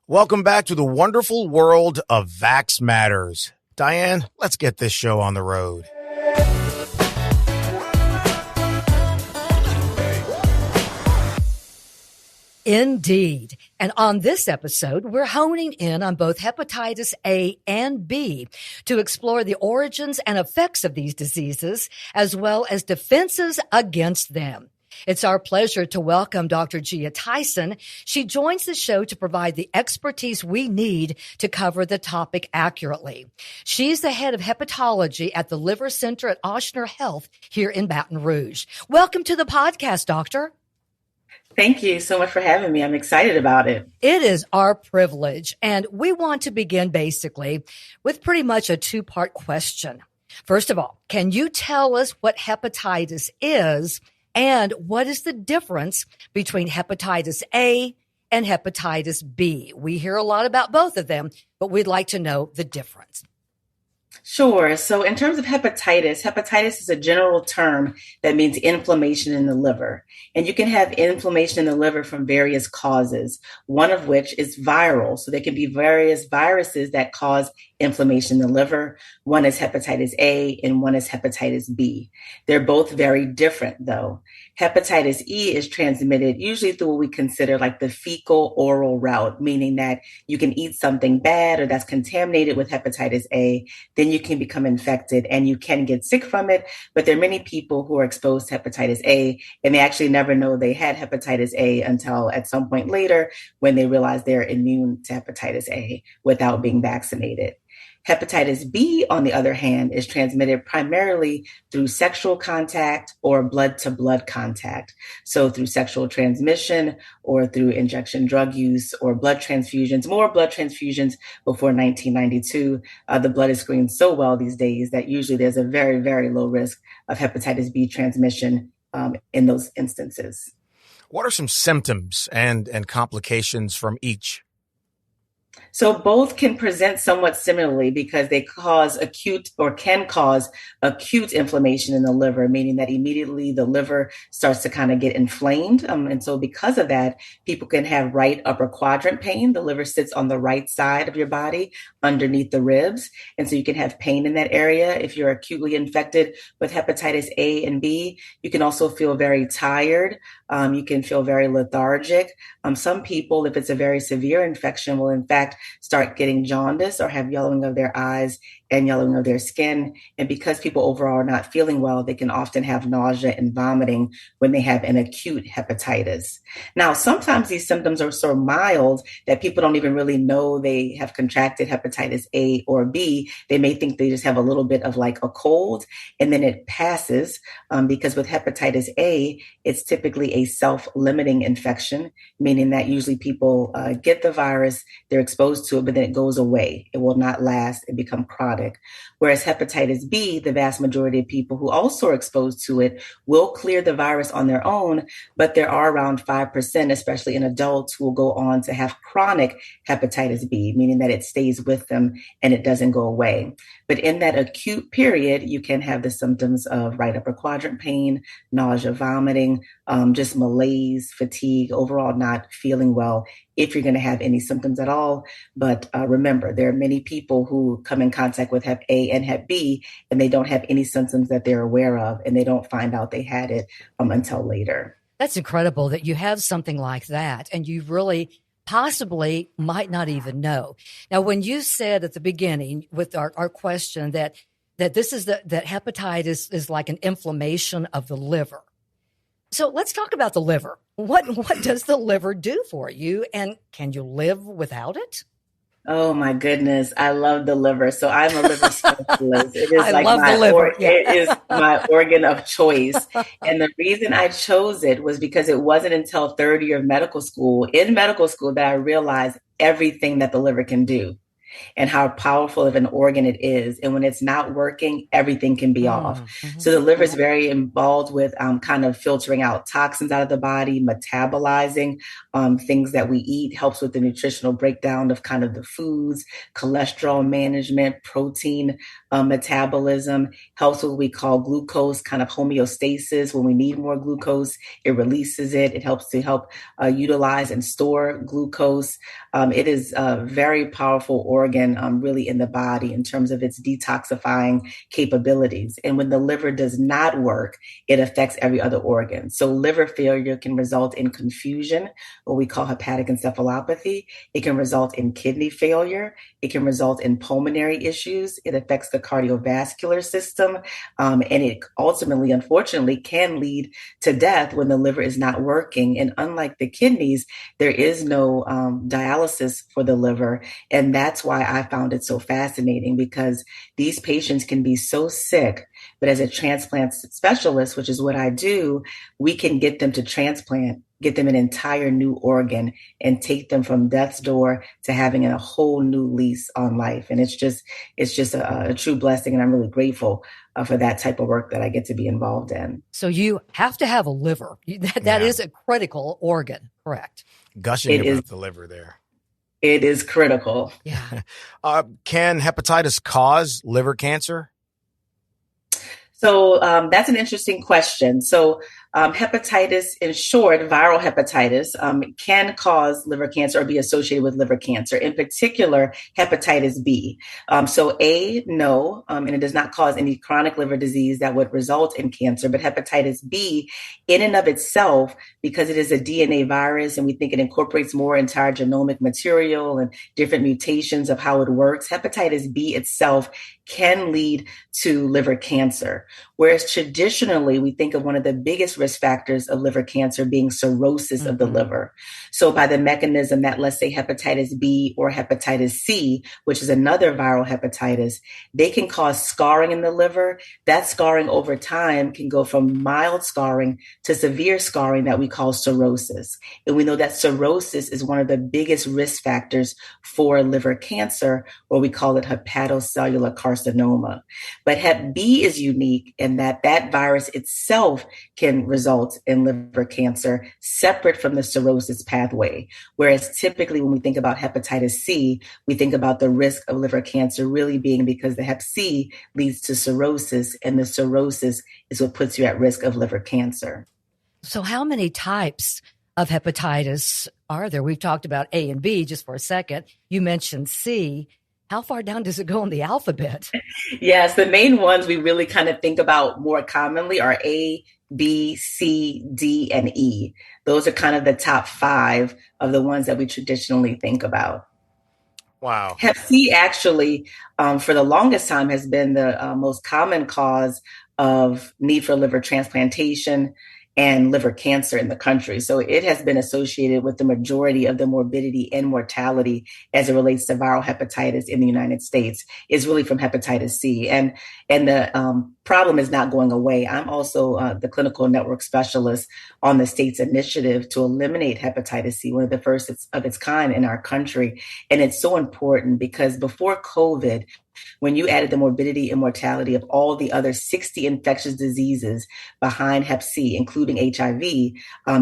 Welcome back to the wonderful world of Vax Matters. Diane, let's get this show on the road. Indeed. And on this episode, we're honing in on both hepatitis A and B to explore the origins and effects of these diseases, as well as defenses against them. It's our pleasure to welcome Dr. Gia Tyson. She joins the show to provide the expertise we need to cover the topic accurately. She's the head of hepatology at the Liver Center at Ochsner Health here in Baton Rouge. Welcome to the podcast, Doctor. Thank you so much for having me. I'm excited about it. It is our privilege. And we want to begin basically with pretty much a two-part question. First of all, can you tell us what hepatitis is? And what is the difference between hepatitis A and hepatitis B? We hear a lot about both of them, but we'd like to know the difference. Sure. So in terms of hepatitis is a general term that means inflammation in the liver. And you can have inflammation in the liver from various causes, one of which is viral. So there can be various viruses that cause inflammation in the liver. One is hepatitis A and one is hepatitis B. They're both very different, though. Hepatitis E is transmitted usually through what we consider like the fecal oral route, meaning that you can eat something bad or that's contaminated with hepatitis A, then you can become infected and you can get sick from it. But there are many people who are exposed to hepatitis A and they actually never know they had hepatitis A until at some point later when they realize they're immune to hepatitis A without being vaccinated. Hepatitis B, on the other hand, is transmitted primarily through sexual contact or blood-to-blood contact. So through sexual transmission or through injection drug use or blood transfusions, more blood transfusions before 1992. The blood is screened so well these days that usually there's a very, very low risk of hepatitis B transmission in those instances. What are some symptoms and complications from each? So both can present somewhat similarly because they cause acute or can cause acute inflammation in the liver, meaning that immediately the liver starts to kind of get inflamed. And so because of that, people can have right upper quadrant pain. The liver sits on the right side of your body underneath the ribs. And so you can have pain in that area. If you're acutely infected with hepatitis A and B, you can also feel very tired. You can feel very lethargic. Some people, if it's a very severe infection, will in fact start getting jaundice or have yellowing of their eyes and yellowing of their skin. And because people overall are not feeling well, they can often have nausea and vomiting when they have an acute hepatitis. Now, sometimes these symptoms are so mild that people don't even really know they have contracted hepatitis A or B. They may think they just have a little bit of like a cold and then it passes because with hepatitis A, it's typically a self-limiting infection, meaning that usually people get the virus, they're exposed to it, but then it goes away. It will not last and become chronic. Whereas hepatitis B, the vast majority of people who also are exposed to it will clear the virus on their own, but there are around 5%, especially in adults, who will go on to have chronic hepatitis B, meaning that it stays with them and it doesn't go away. But in that acute period, you can have the symptoms of right upper quadrant pain, nausea, vomiting, just malaise, fatigue, overall not feeling well, if you're going to have any symptoms at all. But remember, there are many people who come in contact with Hep A and Hep B, and they don't have any symptoms that they're aware of, and they don't find out they had it until later. That's incredible that you have something like that, and you really possibly might not even know. Now, when you said at the beginning with our question that this is that hepatitis is like an inflammation of the liver. So let's talk about the liver. What does the liver do for you, and can you live without it? Oh my goodness, I love the liver. So I'm a liver specialist. It is It is my organ of choice. And the reason I chose it was because it wasn't until third year of medical school, in medical school, that I realized everything that the liver can do. and how powerful of an organ it is. And when it's not working, everything can be off. Mm-hmm. So the liver is very involved with kind of filtering out toxins out of the body, metabolizing things that we eat, helps with the nutritional breakdown of kind of the foods, cholesterol management, protein metabolism, helps with what we call glucose kind of homeostasis. When we need more glucose, it releases it. It helps to utilize and store glucose. It is a very powerful organ really in the body in terms of its detoxifying capabilities. And when the liver does not work, it affects every other organ. So liver failure can result in confusion, what we call hepatic encephalopathy. It can result in kidney failure. It can result in pulmonary issues. It affects the cardiovascular system. And it ultimately, unfortunately, can lead to death when the liver is not working. And unlike the kidneys, there is no dialysis for the liver. And that's why I found it so fascinating, because these patients can be so sick. But as a transplant specialist, which is what I do, we can get them to transplant, get them an entire new organ, and take them from death's door to having a whole new lease on life. And it's just a true blessing. And I'm really grateful for that type of work that I get to be involved in. So you have to have a liver. That is a critical organ, correct? Gushing about the liver there. It is critical. Yeah. Can hepatitis cause liver cancer? So that's an interesting question. So hepatitis, in short, viral hepatitis, can cause liver cancer or be associated with liver cancer, in particular, hepatitis B. So A, no, and it does not cause any chronic liver disease that would result in cancer. But hepatitis B, in and of itself, because it is a DNA virus and we think it incorporates more into our genomic material and different mutations of how it works, hepatitis B itself can lead to liver cancer. Whereas traditionally, we think of one of the biggest risk factors of liver cancer being cirrhosis of the liver. So by the mechanism that, let's say, hepatitis B or hepatitis C, which is another viral hepatitis, they can cause scarring in the liver. That scarring over time can go from mild scarring to severe scarring that we call cirrhosis. And we know that cirrhosis is one of the biggest risk factors for liver cancer, or we call it hepatocellular carcinoma. But Hep B is unique in that that virus itself can result in liver cancer separate from the cirrhosis pathway. Whereas typically when we think about hepatitis C, we think about the risk of liver cancer really being because the Hep C leads to cirrhosis, and the cirrhosis is what puts you at risk of liver cancer. So how many types of hepatitis are there? We've talked about A and B just for a second. You mentioned C. How far down does it go in the alphabet? Yes, the main ones we really kind of think about more commonly are A, B, C, D, and E. Those are kind of the top 5 of the ones that we traditionally think about. Wow. Hep C actually, for the longest time, has been the most common cause of need for liver transplantation and liver cancer in the country. So it has been associated with the majority of the morbidity and mortality as it relates to viral hepatitis in the United States is really from hepatitis C. And the problem is not going away. I'm also the clinical network specialist on the state's initiative to eliminate hepatitis C, one of the first of its kind in our country. And it's so important because before COVID, when you added the morbidity and mortality of all the other 60 infectious diseases behind Hep C, including HIV,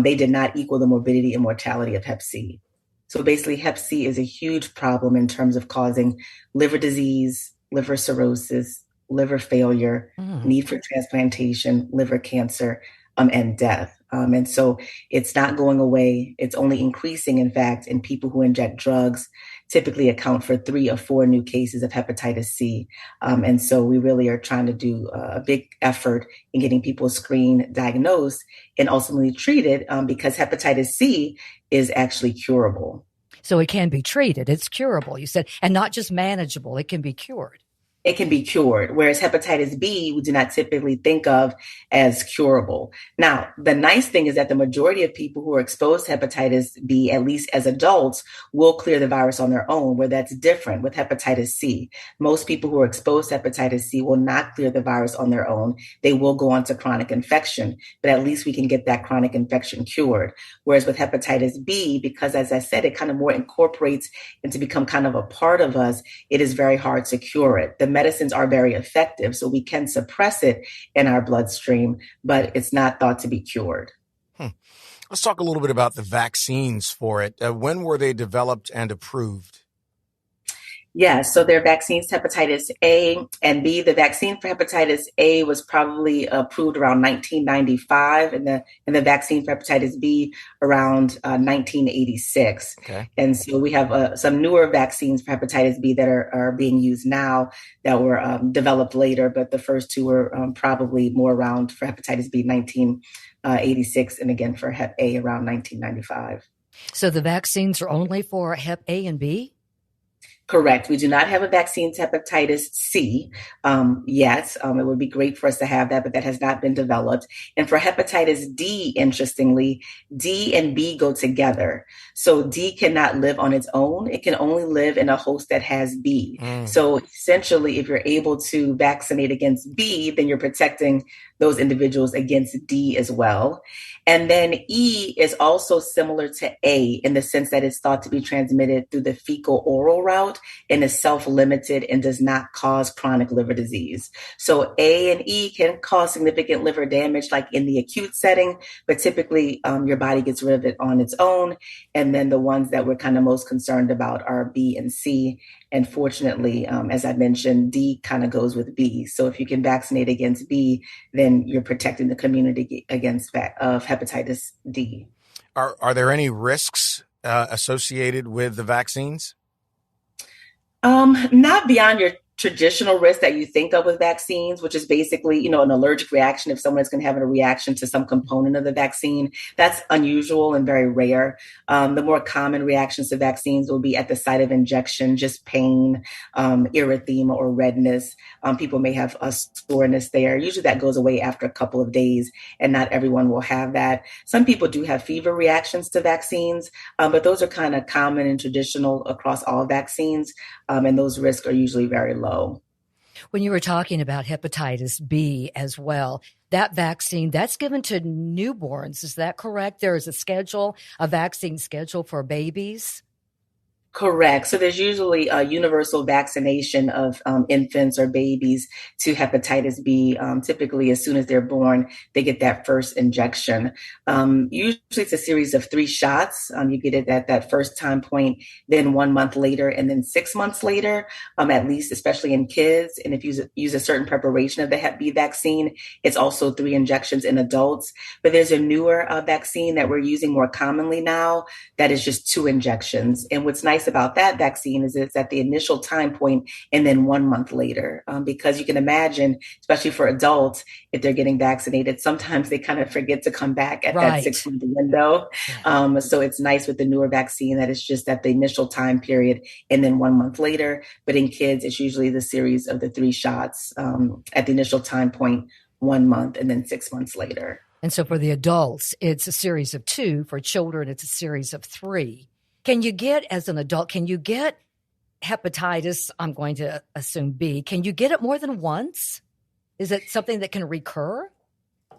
they did not equal the morbidity and mortality of Hep C. So basically, Hep C is a huge problem in terms of causing liver disease, liver cirrhosis, liver failure, need for transplantation, liver cancer, and death. And so it's not going away. It's only increasing, in fact, in people who inject drugs, typically account for 3 or 4 new cases of hepatitis C. And so we really are trying to do a big effort in getting people screened, diagnosed, and ultimately treated because hepatitis C is actually curable. So it can be treated. It's curable, you said, and not just manageable. It can be cured. it can be cured, whereas hepatitis B, we do not typically think of as curable. Now, the nice thing is that the majority of people who are exposed to hepatitis B, at least as adults, will clear the virus on their own, where that's different with hepatitis C. Most people who are exposed to hepatitis C will not clear the virus on their own. They will go on to chronic infection, but at least we can get that chronic infection cured. Whereas with hepatitis B, because as I said, it kind of more incorporates and to become kind of a part of us, it is very hard to cure it. The medicines are very effective, so we can suppress it in our bloodstream, but it's not thought to be cured. Let's talk a little bit about the vaccines for it. When were they developed and approved? Yes, so there are vaccines to hepatitis A and B. The vaccine for hepatitis A was probably approved around 1995, and the vaccine for hepatitis B around 1986. Okay. And so we have some newer vaccines for hepatitis B that are being used now that were developed later, but the first two were probably more around for hepatitis B 1986, and again for Hep A around 1995. So the vaccines are only for Hep A and B? Correct. We do not have a vaccine to hepatitis C yet. It would be great for us to have that, but that has not been developed. And for hepatitis D, interestingly, D and B go together. So D cannot live on its own. It can only live in a host that has B. So essentially, if you're able to vaccinate against B, then you're protecting those individuals against D as well. And then E is also similar to A in the sense that it's thought to be transmitted through the fecal oral route and is self-limited and does not cause chronic liver disease. So A and E can cause significant liver damage, like in the acute setting, but typically your body gets rid of it on its own. And then the ones that we're kind of most concerned about are B and C. And fortunately, as I mentioned, D kind of goes with B. So if you can vaccinate against B, then you're protecting the community against hepatitis D. Are there any risks associated with the vaccines? Not beyond your traditional risk that you think of with vaccines, which is basically, an allergic reaction. If someone's going to have a reaction to some component of the vaccine, that's unusual and very rare. The more common reactions to vaccines will be at the site of injection, just pain, erythema or redness. People may have a soreness there. Usually that goes away after a couple of days, and not everyone will have that. Some people do have fever reactions to vaccines, but those are kind of common and traditional across all vaccines, and those risks are usually very low. When you were talking about hepatitis B as well, that vaccine, that's given to newborns. Is that correct? There is a vaccine schedule for babies? Correct. So there's usually a universal vaccination of infants or babies to hepatitis B. Typically, as soon as they're born, they get that first injection. Usually it's a series of 3 shots. You get it at that first time point, then 1 month later, and then 6 months later, at least, especially in kids. And if you use a certain preparation of the Hep B vaccine, it's also 3 injections in adults. But there's a newer vaccine that we're using more commonly now that is just 2 injections. And what's nice about that vaccine is it's at the initial time point and then 1 month later, because you can imagine, especially for adults, if they're getting vaccinated, sometimes they kind of forget to come back at that 6-month window. So it's nice with the newer vaccine that it's just at the initial time period and then 1 month later. But in kids, it's usually the series of the 3 shots at the initial time point, 1 month, and then 6 months later. And so for the adults, it's a series of 2. For children, it's a series of 3. As an adult, can you get hepatitis, I'm going to assume B, can you get it more than once? Is it something that can recur?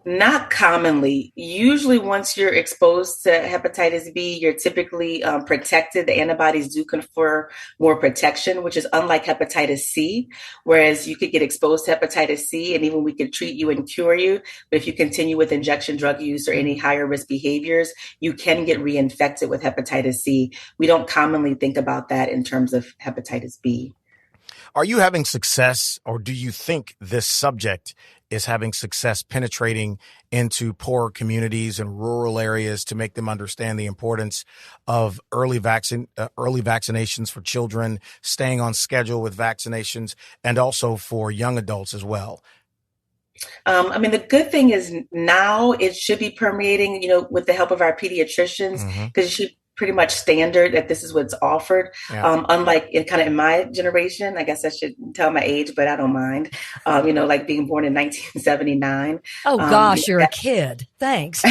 Not commonly. Usually once you're exposed to hepatitis B, you're typically protected. The antibodies do confer more protection, which is unlike hepatitis C, whereas you could get exposed to hepatitis C and even we could treat you and cure you. But if you continue with injection drug use or any higher risk behaviors, you can get reinfected with hepatitis C. We don't commonly think about that in terms of hepatitis B. Are you having success, or do you think this subject is having success penetrating into poorer communities and rural areas to make them understand the importance of early vaccinations for children, staying on schedule with vaccinations, and also for young adults as well? The good thing is now it should be permeating, with the help of our pediatricians, because pretty much standard that this is what's offered. Yeah. Unlike in my generation, I guess I should tell my age, but I don't mind. Like being born in 1979. Oh gosh, you're a kid. Thanks.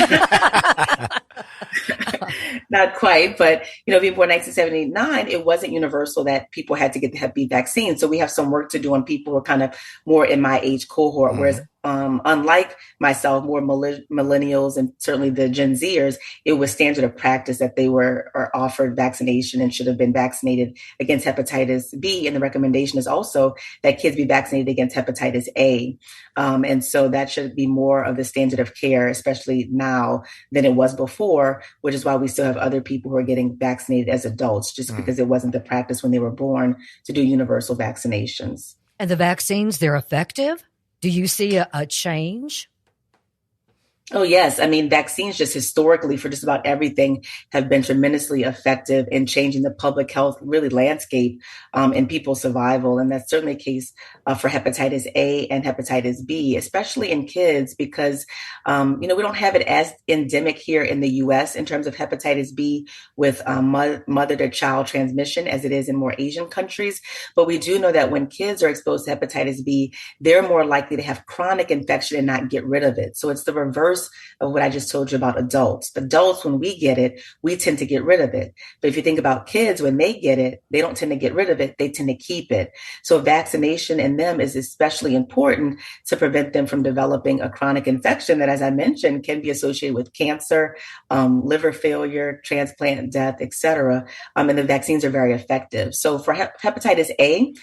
Not quite, but being born in 1979, it wasn't universal that people had to get the Hep B vaccine. So we have some work to do on people who are kind of more in my age cohort. Mm-hmm. Whereas unlike myself, more millennials and certainly the Gen Zers, it was standard of practice that they were offered vaccination and should have been vaccinated against hepatitis B. And the recommendation is also that kids be vaccinated against hepatitis A. And so that should be more of the standard of care, especially now than it was before, which is why we still have other people who are getting vaccinated as adults, just because it wasn't the practice when they were born to do universal vaccinations. And the vaccines, they're effective? Do you see a change? Oh, yes. I mean, vaccines just historically for just about everything have been tremendously effective in changing the public health really landscape and people's survival. And that's certainly the case for hepatitis A and hepatitis B, especially in kids, because, we don't have it as endemic here in the U.S. in terms of hepatitis B with mother to child transmission as it is in more Asian countries. But we do know that when kids are exposed to hepatitis B, they're more likely to have chronic infection and not get rid of it. So it's the reverse of what I just told you about adults. Adults, when we get it, we tend to get rid of it. But if you think about kids, when they get it, they don't tend to get rid of it. They tend to keep it. So vaccination in them is especially important to prevent them from developing a chronic infection that, as I mentioned, can be associated with cancer, liver failure, transplant, death, et cetera. And the vaccines are very effective. So for hepatitis A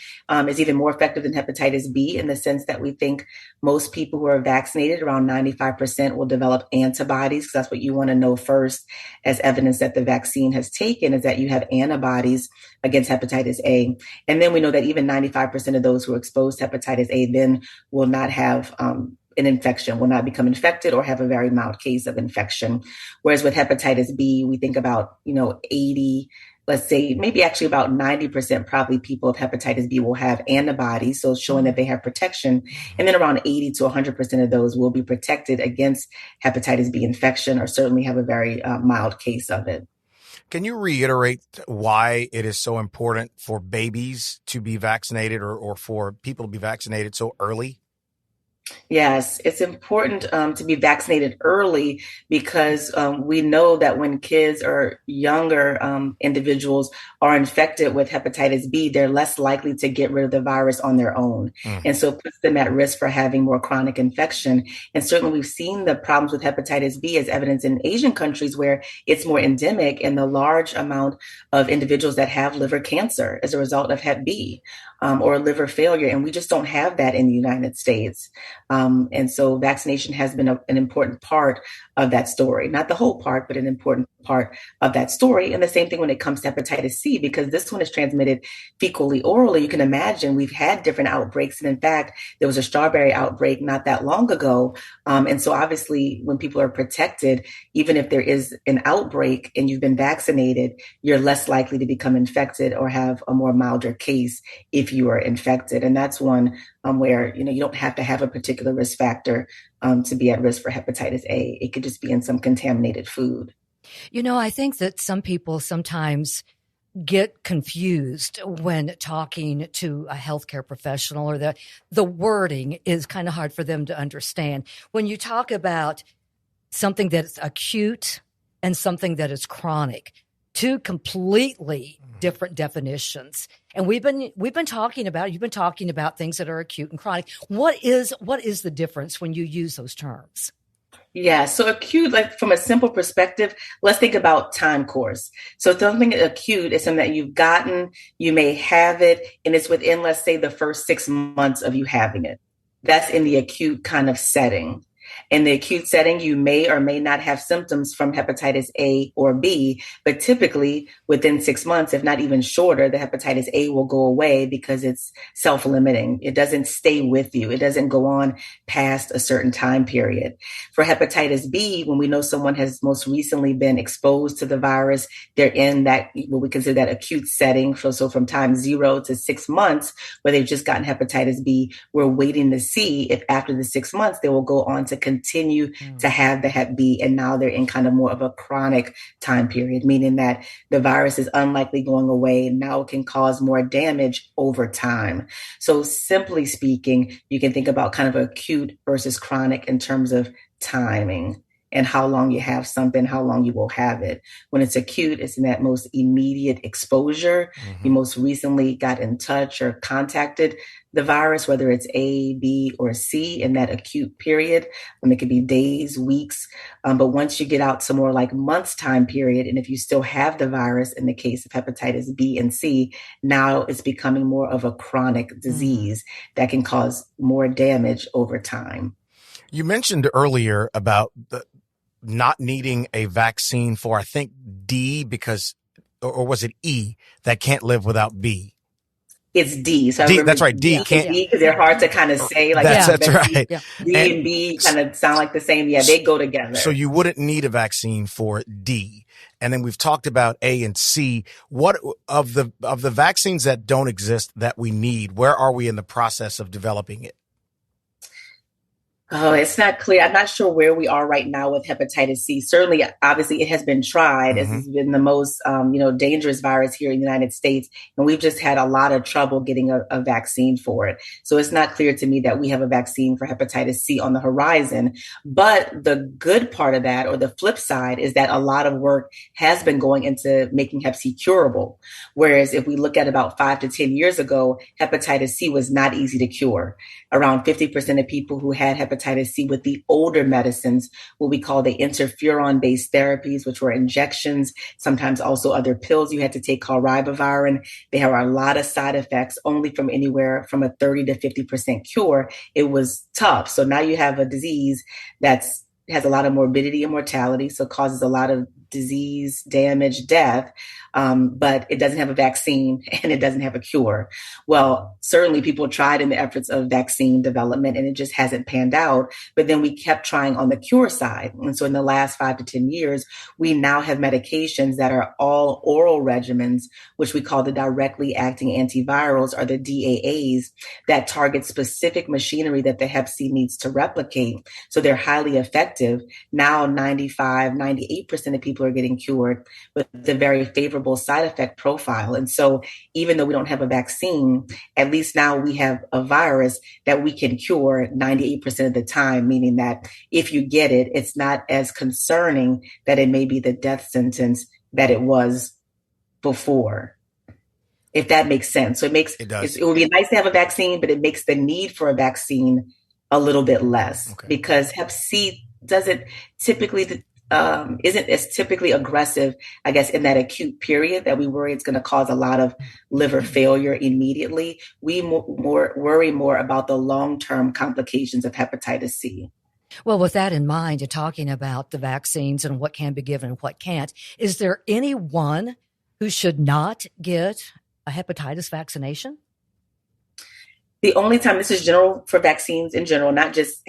is even more effective than hepatitis B in the sense that we think most people who are vaccinated, around 95%, will develop antibodies, because that's what you want to know first as evidence that the vaccine has taken, is that you have antibodies against hepatitis A. And then we know that even 95% of those who are exposed to hepatitis A then will not have an infection, will not become infected or have a very mild case of infection. Whereas with hepatitis B, we think about, 80, let's say maybe actually about 90% probably people of hepatitis B will have antibodies, so showing that they have protection. And then around 80 to 100% of those will be protected against hepatitis B infection or certainly have a very mild case of it. Can you reiterate why it is so important for babies to be vaccinated or for people to be vaccinated so early? Yes, it's important to be vaccinated early because we know that when kids or younger individuals are infected with hepatitis B, they're less likely to get rid of the virus on their own. And so it puts them at risk for having more chronic infection. And certainly we've seen the problems with hepatitis B as evidence in Asian countries where it's more endemic and the large amount of individuals that have liver cancer as a result of Hep B or liver failure. And we just don't have that in the United States. And so vaccination has been an important part of that story, not the whole part, but an important part of that story. And the same thing when it comes to hepatitis C, because this one is transmitted fecally orally. You can imagine we've had different outbreaks. And in fact, there was a strawberry outbreak not that long ago. And so obviously when people are protected, even if there is an outbreak and you've been vaccinated, you're less likely to become infected or have a more milder case if you are infected. And that's one where, you don't have to have a particular risk factor to be at risk for hepatitis A. It could just be in some contaminated food. I think that some people sometimes get confused when talking to a healthcare professional, or the wording is kind of hard for them to understand. When you talk about something that's acute and something that is chronic, two completely different definitions. And you've been talking about things that are acute and chronic. What is the difference when you use those terms? Yeah, so acute, like from a simple perspective, let's think about time course. So something acute is something that you've gotten, you may have it, and it's within, let's say, the first 6 months of you having it. That's in the acute kind of setting. In the acute setting, you may or may not have symptoms from hepatitis A or B, but typically within 6 months, if not even shorter, the hepatitis A will go away because it's self-limiting. It doesn't stay with you. It doesn't go on past a certain time period. For hepatitis B, when we know someone has most recently been exposed to the virus, they're in that, what we consider that acute setting. So from time 0 to 6 months, where they've just gotten hepatitis B, we're waiting to see if after the 6 months, they will go on to continue to have the Hep B. And now they're in kind of more of a chronic time period, meaning that the virus is unlikely going away. Now it can cause more damage over time. So simply speaking, you can think about kind of acute versus chronic in terms of timing and how long you have something, how long you will have it. When it's acute, it's in that most immediate exposure. You most recently got in touch or contacted the virus, whether it's A, B, or C in that acute period. It could be days, weeks. But once you get out to more like months time period, and if you still have the virus in the case of hepatitis B and C, now it's becoming more of a chronic disease that can cause more damage over time. You mentioned earlier about the not needing a vaccine for, I think, D because, or was it E, that can't live without B? It's D. So D, that's right. D can't. D because they're hard to kind of say. Like that's right. D and B kind of sound like the same. Yeah, they go together. So you wouldn't need a vaccine for D. And then we've talked about A and C. What of the vaccines that don't exist that we need? Where are we in the process of developing it? Oh, it's not clear. I'm not sure where we are right now with hepatitis C. Certainly, obviously, it has been tried. This has been the most, dangerous virus here in the United States. And we've just had a lot of trouble getting a vaccine for it. So it's not clear to me that we have a vaccine for hepatitis C on the horizon. But the good part of that, or the flip side, is that a lot of work has been going into making hep C curable. Whereas if we look at about 5 to 10 years ago, hepatitis C was not easy to cure. Around 50% of people who had hepatitis C with the older medicines, what we call the interferon-based therapies, which were injections, sometimes also other pills you had to take called ribavirin. They have a lot of side effects, only from anywhere from a 30 to 50% cure. It was tough. So now you have a disease has a lot of morbidity and mortality, so causes a lot of disease, damage, death, but it doesn't have a vaccine and it doesn't have a cure. Well, certainly people tried in the efforts of vaccine development and it just hasn't panned out. But then we kept trying on the cure side. And so in the last 5 to 10 years, we now have medications that are all oral regimens, which we call the directly acting antivirals, or the DAAs, that target specific machinery that the Hep C needs to replicate. So they're highly effective. Now 95, 98% of people are getting cured with a very favorable side effect profile. And so even though we don't have a vaccine, at least now we have a virus that we can cure 98% of the time, meaning that if you get it, it's not as concerning that it may be the death sentence that it was before. If that makes sense. So it does. It would be nice to have a vaccine, but it makes the need for a vaccine a little bit less because Hep C doesn't typically isn't as typically aggressive, I guess, in that acute period that we worry it's going to cause a lot of liver failure immediately. We worry more about the long-term complications of hepatitis C. Well, with that in mind, you're talking about the vaccines and what can be given and what can't. Is there anyone who should not get a hepatitis vaccination? The only time, this is general for vaccines in general, not just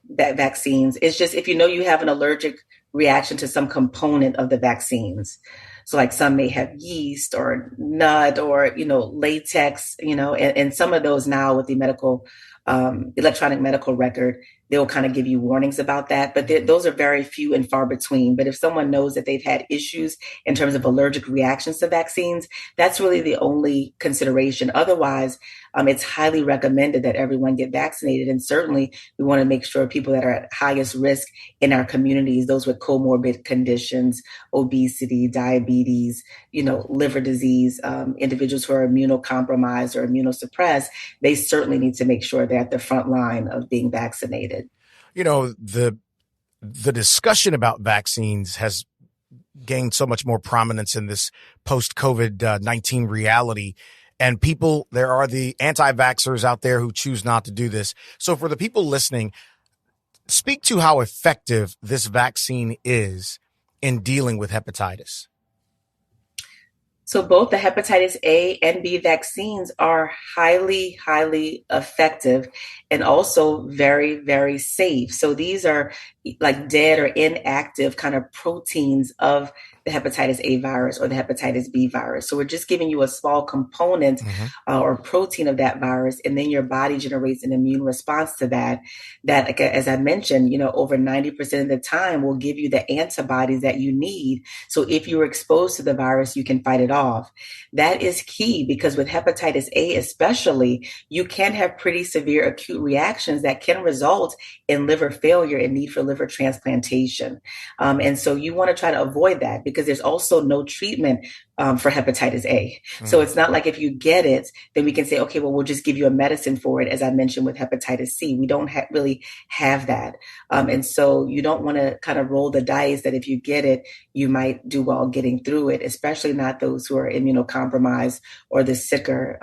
vaccines, it's just if you know you have an allergic reaction to some component of the vaccines. So like some may have yeast or nut or, latex, and some of those now with the electronic medical record, they'll kind of give you warnings about that. But those are very few and far between. But if someone knows that they've had issues in terms of allergic reactions to vaccines, that's really the only consideration. Otherwise, it's highly recommended that everyone get vaccinated. And certainly we want to make sure people that are at highest risk in our communities, those with comorbid conditions, obesity, diabetes, liver disease, individuals who are immunocompromised or immunosuppressed, they certainly need to make sure they're at the front line of being vaccinated. The discussion about vaccines has gained so much more prominence in this post-COVID-19 reality. And there are the anti-vaxxers out there who choose not to do this. So for the people listening, speak to how effective this vaccine is in dealing with hepatitis. So both the hepatitis A and B vaccines are highly, highly effective and also very, very safe. So these are like dead or inactive kind of proteins of the hepatitis A virus or the hepatitis B virus. So we're just giving you a small component or protein of that virus, and then your body generates an immune response to that. That, like, as I mentioned, over 90% of the time will give you the antibodies that you need. So if you were exposed to the virus, you can fight it off. That is key, because with hepatitis A especially, you can have pretty severe acute reactions that can result in liver failure and need for liver transplantation. And so you want to try to avoid that, because there's also no treatment for hepatitis A. So it's not like if you get it, then we can say, okay, well, we'll just give you a medicine for it. As I mentioned with hepatitis C, we don't really have that. And so you don't want to kind of roll the dice that if you get it, you might do well getting through it, especially not those who are immunocompromised or the sicker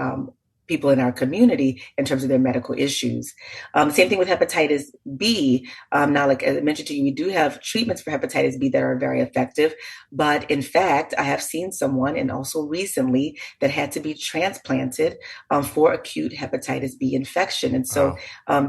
people in our community in terms of their medical issues. Same thing with hepatitis B. Now, like I mentioned to you, we do have treatments for hepatitis B that are very effective. But in fact, I have seen someone, and also recently, that had to be transplanted for acute hepatitis B infection. And so,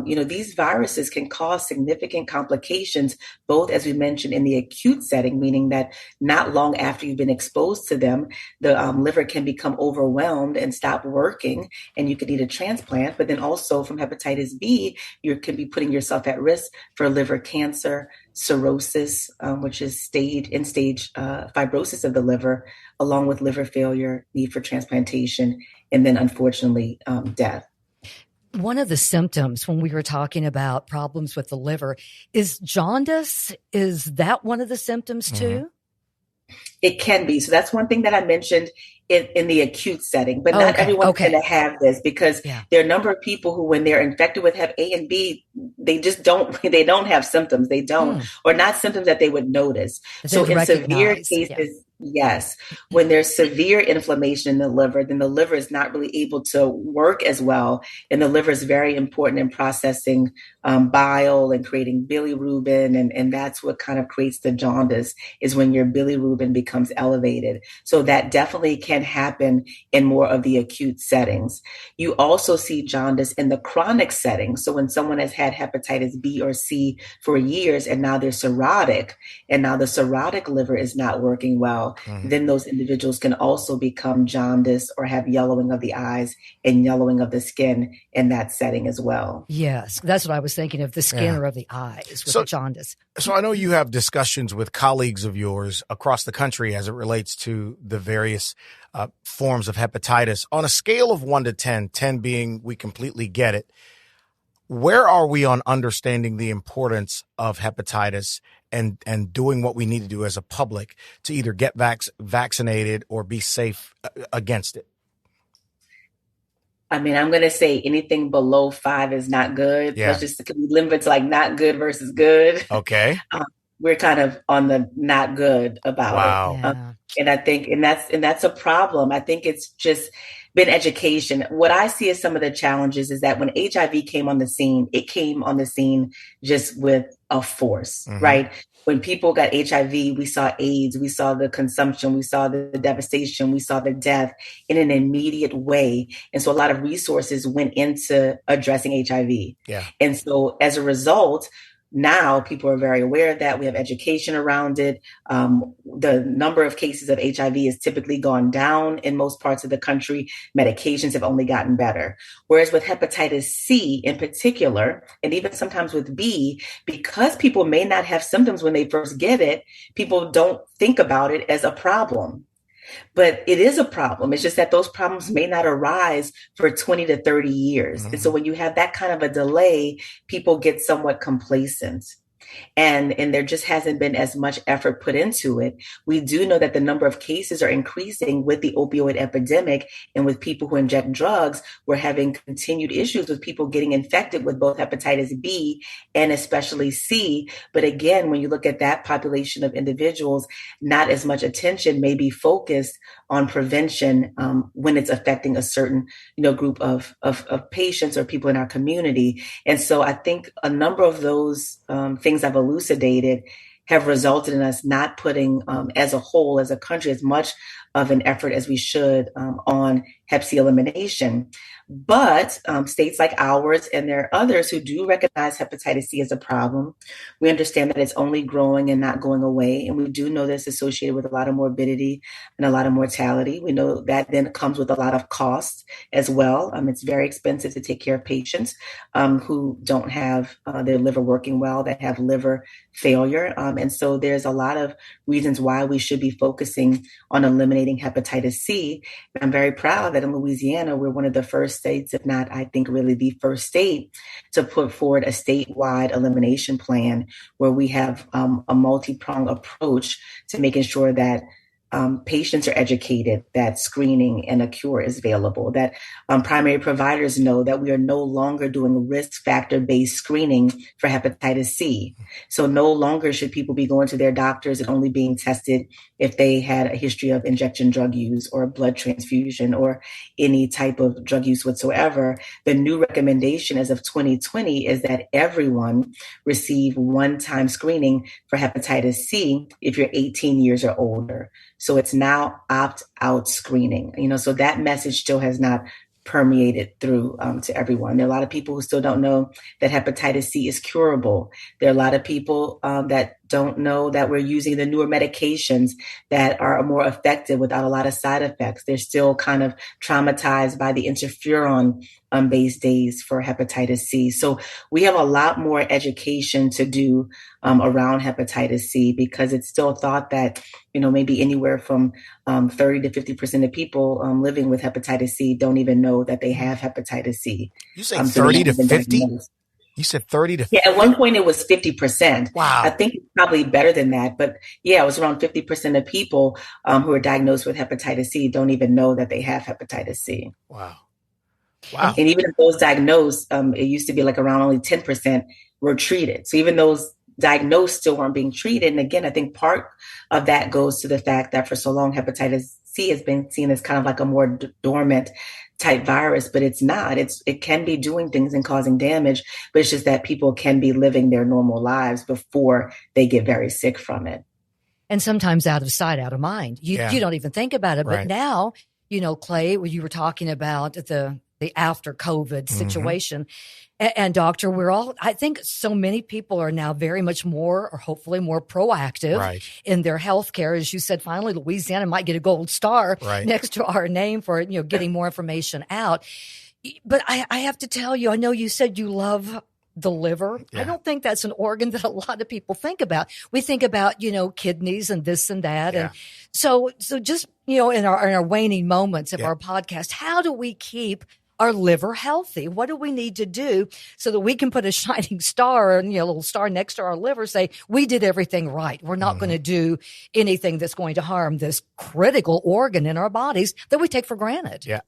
these viruses can cause significant complications, both, as we mentioned, in the acute setting, meaning that not long after you've been exposed to them, the liver can become overwhelmed and stop working, and you could need a transplant. But then also from hepatitis B, you can be putting yourself at risk for liver cancer, cirrhosis, which is end-stage fibrosis of the liver, along with liver failure, need for transplantation, and then unfortunately, death. One of the symptoms when we were talking about problems with the liver is jaundice. Is that one of the symptoms too? It can be. So that's one thing that I mentioned in the acute setting, but not everyone's going to have this, because there are a number of people who, when they're infected with Hep A and B, they just don't have symptoms. They don't, or not symptoms that they would notice. So in severe cases, yes, when there's severe inflammation in the liver, then the liver is not really able to work as well. And the liver is very important in processing bile and creating bilirubin. And that's what kind of creates the jaundice, is when your bilirubin becomes elevated. So that definitely can happen in more of the acute settings. You also see jaundice in the chronic setting. So when someone has had hepatitis B or C for years, and now they're cirrhotic, and now the cirrhotic liver is not working well, then those individuals can also become jaundiced or have yellowing of the eyes and yellowing of the skin in that setting as well. Yes, that's what I was thinking of, the skin or of the eyes with the jaundice. So I know you have discussions with colleagues of yours across the country as it relates to the various forms of hepatitis. On a scale of 1 to 10, 10 being we completely get it, where are we on understanding the importance of hepatitis and doing what we need to do as a public to either get vaccinated or be safe against it? I mean, I'm going to say anything below 5 is not good. Yeah. Let's just limit it to like not good versus good. Okay. We're kind of on the not good about it. And I think, and that's a problem. I think it's just been education. What I see as some of the challenges is that when HIV came on the scene, it came on the scene just with a force, right? When people got HIV, we saw AIDS, we saw the consumption, we saw the devastation, we saw the death in an immediate way. And so a lot of resources went into addressing HIV. Yeah. And so as a result, now people are very aware of that. We have education around it. The number of cases of HIV has typically gone down in most parts of the country. Medications have only gotten better. Whereas with hepatitis C in particular, and even sometimes with B, because people may not have symptoms when they first get it, people don't think about it as a problem. But it is a problem. It's just that those problems may not arise for 20 to 30 years. And so when you have that kind of a delay, people get somewhat complacent. And there just hasn't been as much effort put into it. We do know that the number of cases are increasing with the opioid epidemic, and with people who inject drugs, we're having continued issues with people getting infected with both hepatitis B and especially C. But again, when you look at that population of individuals, not as much attention may be focused on prevention when it's affecting a certain, group of patients or people in our community. And so I think a number of those things I've elucidated have resulted in us not putting, as a whole, as a country, as much of an effort as we should on Hep C elimination. But states like ours, and there are others who do recognize hepatitis C as a problem. We understand that it's only growing and not going away. And we do know that it's associated with a lot of morbidity and a lot of mortality. We know that then comes with a lot of cost as well. It's very expensive to take care of patients who don't have their liver working well, that have liver failure. And so there's a lot of reasons why we should be focusing on eliminating hepatitis C. And I'm very proud that in Louisiana, we're one of the first states, if not, I think really the first state, to put forward a statewide elimination plan where we have a multi-pronged approach to making sure that patients are educated, that screening and a cure is available, that primary providers know that we are no longer doing risk factor-based screening for hepatitis C. So no longer should people be going to their doctors and only being tested if they had a history of injection drug use or blood transfusion or any type of drug use whatsoever. The new recommendation as of 2020 is that everyone receive one-time screening for hepatitis C if you're 18 years or older. So it's now opt-out screening, so that message still has not permeated through to everyone. There are a lot of people who still don't know that hepatitis C is curable. There are a lot of people that don't know that we're using the newer medications that are more effective without a lot of side effects. They're still kind of traumatized by the interferon based days for hepatitis C. So we have a lot more education to do around hepatitis C, because it's still thought that, maybe anywhere from 30 to 50% of people living with hepatitis C don't even know that they have hepatitis C. You say 30 to 50? You said 30 to 50? Yeah, at one point it was 50%. Wow. I think it's probably better than that. But yeah, it was around 50% of people who are diagnosed with hepatitis C don't even know that they have hepatitis C. Wow. And even if those diagnosed, it used to be like around only 10% were treated. So even those diagnosed still weren't being treated. And again, I think part of that goes to the fact that for so long, hepatitis C has been seen as kind of like a more dormant type virus, but it's not. It can be doing things and causing damage, but it's just that people can be living their normal lives before they get very sick from it. And sometimes out of sight, out of mind. You don't even think about it. Right. But now, Clay, when you were talking about the after COVID situation, and doctor, I think so many people are now very much more, or hopefully more proactive in their healthcare. As you said, finally, Louisiana might get a gold star next to our name for, getting more information out. But I have to tell you, I know you said you love the liver. Yeah. I don't think that's an organ that a lot of people think about. We think about, kidneys and this and that. Yeah. And so just, in our waning moments of our podcast, how do we keep our liver healthy? What do we need to do so that we can put a shining star and, a little star next to our liver, say we did everything right. We're not going to do anything that's going to harm this critical organ in our bodies that we take for granted. Yeah.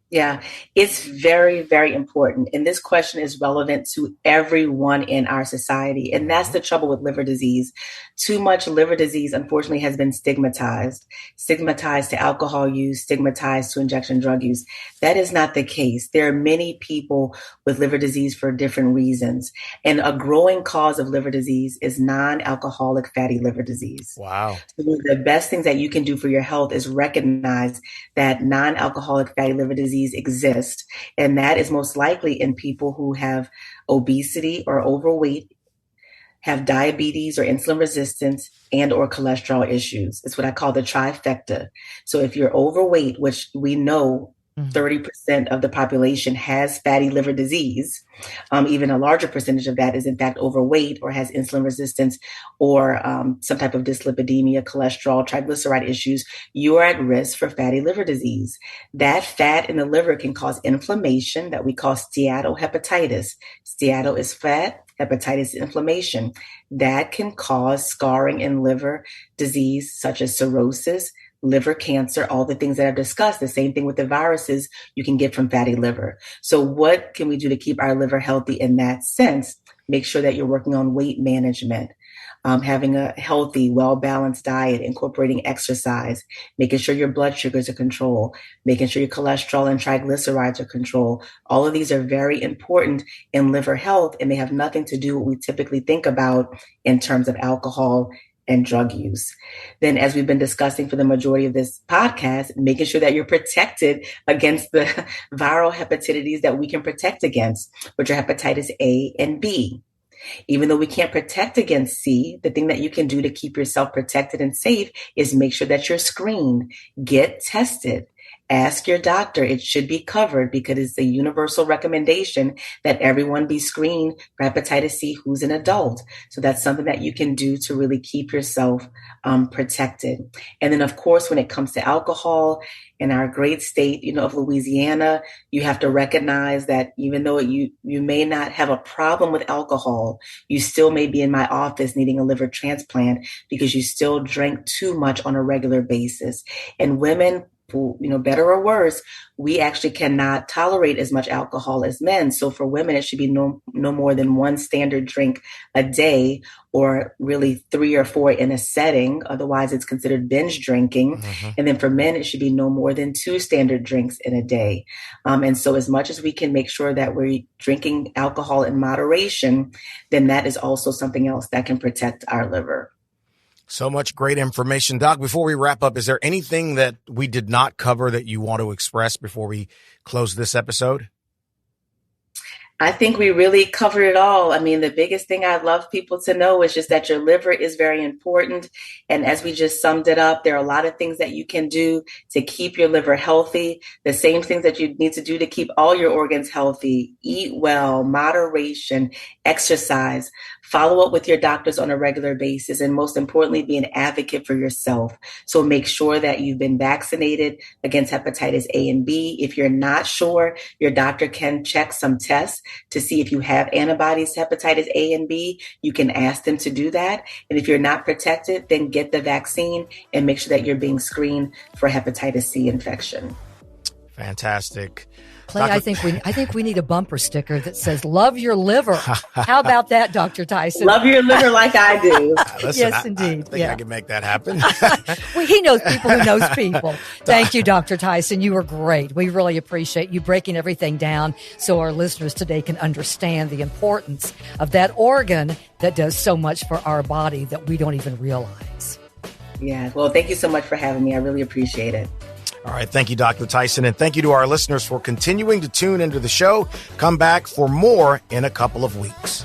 Yeah, it's very, very important. And this question is relevant to everyone in our society. And that's the trouble with liver disease. Too much liver disease, unfortunately, has been stigmatized to alcohol use, stigmatized to injection drug use. That is not the case. There are many people with liver disease for different reasons. And a growing cause of liver disease is non-alcoholic fatty liver disease. Wow. So the best things that you can do for your health is recognize that non-alcoholic fatty liver disease exist. And that is most likely in people who have obesity or overweight, have diabetes or insulin resistance, and or cholesterol issues. It's what I call the trifecta. So if you're overweight, which we know 30% of the population has fatty liver disease, even a larger percentage of that is in fact overweight or has insulin resistance or some type of dyslipidemia, cholesterol, triglyceride issues, you are at risk for fatty liver disease. That fat in the liver can cause inflammation that we call steatohepatitis. Steato is fat, hepatitis is inflammation. That can cause scarring in liver disease such as cirrhosis, liver cancer, all the things that I've discussed. The same thing with the viruses you can get from fatty liver. So what can we do to keep our liver healthy in that sense? Make sure that you're working on weight management, having a healthy, well-balanced diet, incorporating exercise, making sure your blood sugars are controlled, making sure your cholesterol and triglycerides are controlled. All of these are very important in liver health, and they have nothing to do with what we typically think about in terms of alcohol and drug use. Then, as we've been discussing for the majority of this podcast, making sure that you're protected against the viral hepatitis that we can protect against, which are hepatitis A and B. Even though we can't protect against C, the thing that you can do to keep yourself protected and safe is make sure that you're screened, get tested. Ask your doctor. It should be covered because it's a universal recommendation that everyone be screened for hepatitis C who's an adult. So that's something that you can do to really keep yourself protected. And then, of course, when it comes to alcohol, in our great state, of Louisiana, you have to recognize that even though you may not have a problem with alcohol, you still may be in my office needing a liver transplant because you still drink too much on a regular basis. And women, better or worse, we actually cannot tolerate as much alcohol as men. So for women, it should be no more than one standard drink a day, or really 3 or 4 in a setting. Otherwise, it's considered binge drinking. Mm-hmm. And then for men, it should be no more than 2 standard drinks in a day. And so as much as we can make sure that we're drinking alcohol in moderation, then that is also something else that can protect our liver. So much great information. Doc, before we wrap up, is there anything that we did not cover that you want to express before we close this episode? I think we really covered it all. I mean, the biggest thing I'd love people to know is just that your liver is very important. And as we just summed it up, there are a lot of things that you can do to keep your liver healthy. The same things that you need to do to keep all your organs healthy: eat well, moderation, exercise, follow up with your doctors on a regular basis, and most importantly, be an advocate for yourself. So make sure that you've been vaccinated against hepatitis A and B. If you're not sure, your doctor can check some tests to see if you have antibodies to hepatitis A and B. You can ask them to do that. And if you're not protected, then get the vaccine and make sure that you're being screened for hepatitis C infection. Fantastic. Clay, I think we need a bumper sticker that says "Love your liver." How about that, Dr. Tyson? Love your liver like I do. Listen, yes, indeed. I think I can make that happen. Well, he knows people who knows people. Thank you, Dr. Tyson. You were great. We really appreciate you breaking everything down so our listeners today can understand the importance of that organ that does so much for our body that we don't even realize. Yeah. Well, thank you so much for having me. I really appreciate it. All right. Thank you, Dr. Tyson. And thank you to our listeners for continuing to tune into the show. Come back for more in a couple of weeks.